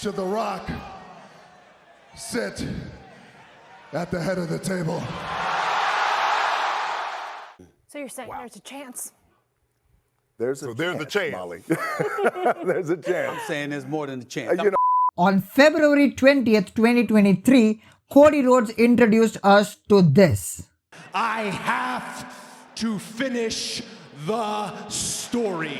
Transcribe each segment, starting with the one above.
Should The Rock sit at the head of the table? So you're saying there's a chance? There's a chance, Molly. There's a chance. I'm saying there's more than a chance. On February 20th, 2023, Cody Rhodes introduced us to this. I have to finish the story.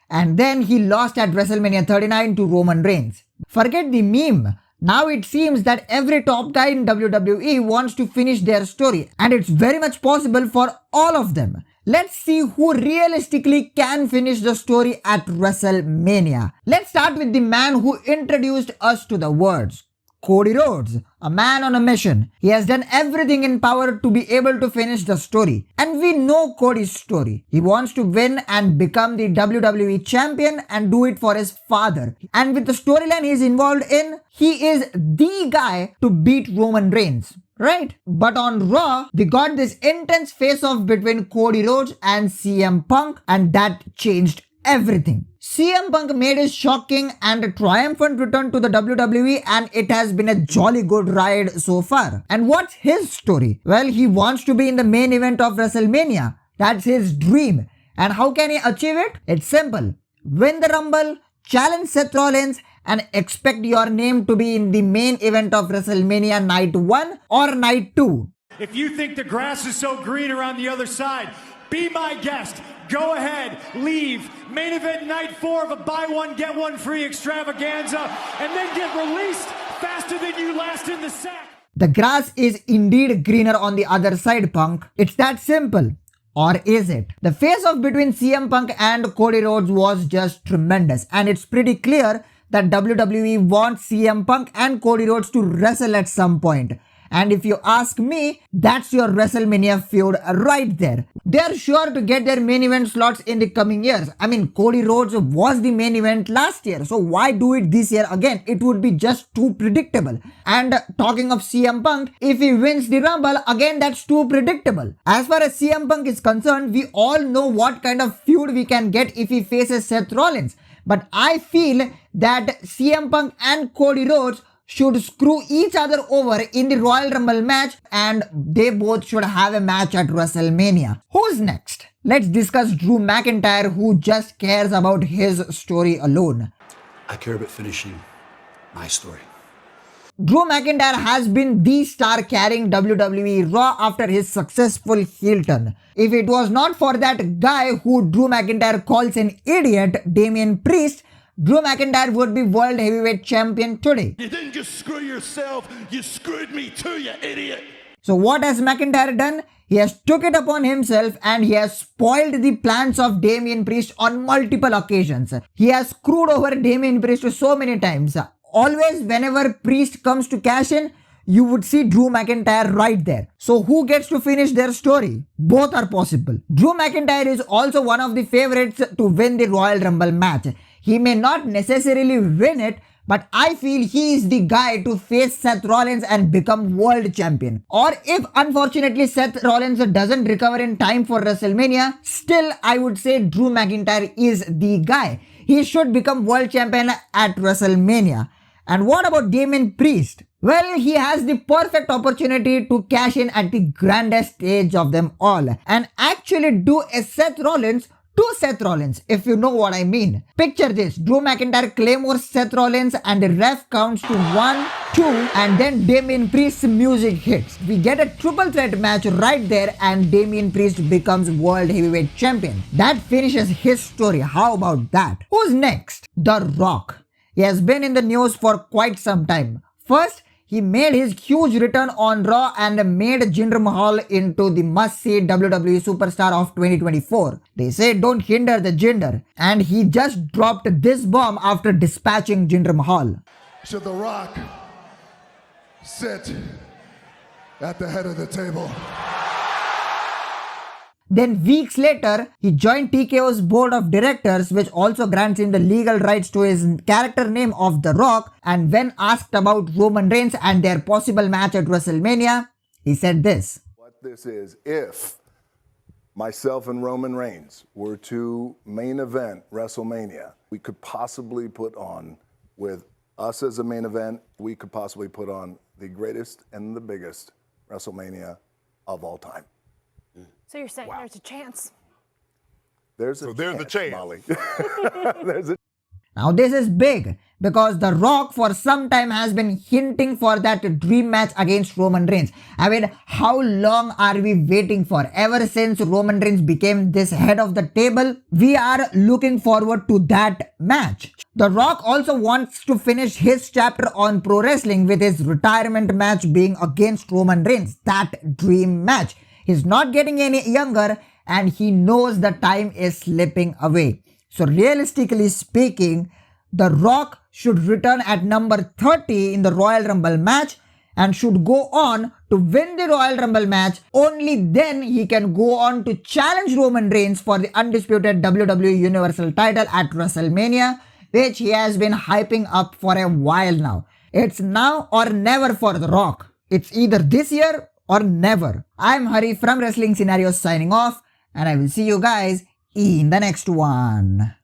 And then he lost at WrestleMania 39 to Roman Reigns. Forget the meme. Now it seems that every top guy in WWE wants to finish their story, and it's very much possible for all of them. Let's see who realistically can finish the story at WrestleMania. Let's start with the man who introduced us to the words. Cody Rhodes, a man on a mission. He has done everything in power to be able to finish the story. And we know Cody's story. He wants to win and become the WWE champion and do it for his father. And with the storyline he's involved in, he is the guy to beat Roman Reigns. Right? But on Raw, we got this intense face-off between Cody Rhodes and CM Punk, and that changed everything. CM Punk made his shocking and triumphant return to the WWE, and it has been a jolly good ride so far. And what's his story? Well, he wants to be in the main event of WrestleMania. That's his dream. And how can he achieve it? It's simple. Win the Rumble, challenge Seth Rollins, and expect your name to be in the main event of WrestleMania Night 1 or Night 2. If you think the grass is so green around the other side, be my guest. Go ahead, leave. Main event night 4 of a buy one, get one free extravaganza, and then get released faster than you last in the sack. The grass is indeed greener on the other side, Punk. It's that simple. Or is it? The face-off between CM Punk and Cody Rhodes was just tremendous, and it's pretty clear that WWE wants CM Punk and Cody Rhodes to wrestle at some point. And if you ask me, that's your WrestleMania feud right there. They're sure to get their main event slots in the coming years. I mean, Cody Rhodes was the main event last year, so why do it this year again? It would be just too predictable. And talking of CM Punk, if he wins the Rumble, again that's too predictable. As far as CM Punk is concerned, we all know what kind of feud we can get if he faces Seth Rollins. But I feel that CM Punk and Cody Rhodes should screw each other over in the Royal Rumble match, and they both should have a match at WrestleMania. Who's next? Let's discuss Drew McIntyre, who just cares about his story alone. I care about finishing my story. Drew McIntyre has been the star carrying WWE Raw after his successful heel turn. If it was not for that guy who Drew McIntyre calls an idiot, Damian Priest, Drew McIntyre would be World Heavyweight Champion today. You didn't just screw yourself, you screwed me too, you idiot. So what has McIntyre done? He has took it upon himself and he has spoiled the plans of Damian Priest on multiple occasions. He has screwed over Damian Priest so many times. Always whenever Priest comes to cash in, you would see Drew McIntyre right there. So who gets to finish their story? Both are possible. Drew McIntyre is also one of the favorites to win the Royal Rumble match. He may not necessarily win it, but I feel he is the guy to face Seth Rollins and become world champion. Or if unfortunately Seth Rollins doesn't recover in time for WrestleMania, still I would say Drew McIntyre is the guy. He should become world champion at WrestleMania. And what about Damian Priest? Well, he has the perfect opportunity to cash in at the grandest stage of them all and actually do a Seth Rollins to Seth Rollins, if you know what I mean. Picture this, Drew McIntyre claymores Seth Rollins and the ref counts to 1, 2 and then Damian Priest's music hits. We get a triple threat match right there and Damian Priest becomes World Heavyweight Champion. That finishes his story. How about that? Who's next? The Rock. He has been in the news for quite some time. First, he made his huge return on Raw and made Jinder Mahal into the must-see WWE superstar of 2024. They say don't hinder the Jinder. And he just dropped this bomb after dispatching Jinder Mahal. Should The Rock sit at the head of the table? Then weeks later, he joined TKO's board of directors, which also grants him the legal rights to his character name of The Rock. And when asked about Roman Reigns and their possible match at WrestleMania, he said this. What this is, if myself and Roman Reigns were to main event WrestleMania, we could possibly put on with us as a main event, we could possibly put on the greatest and the biggest WrestleMania of all time. So you're saying there's a chance? There's a chance, Molly. There's a Now this is big because The Rock for some time has been hinting for that dream match against Roman Reigns. I mean, how long are we waiting for? Ever since Roman Reigns became this head of the table, we are looking forward to that match. The Rock also wants to finish his chapter on pro wrestling with his retirement match being against Roman Reigns, that dream match. He's not getting any younger and he knows the time is slipping away. So realistically speaking, The Rock should return at number 30 in the Royal Rumble match and should go on to win the Royal Rumble match. Only then he can go on to challenge Roman Reigns for the undisputed WWE Universal title at WrestleMania, which he has been hyping up for a while now. It's now or never for The Rock. It's either this year or never. I'm Hari from Wrestling Scenarios signing off, and I will see you guys in the next one.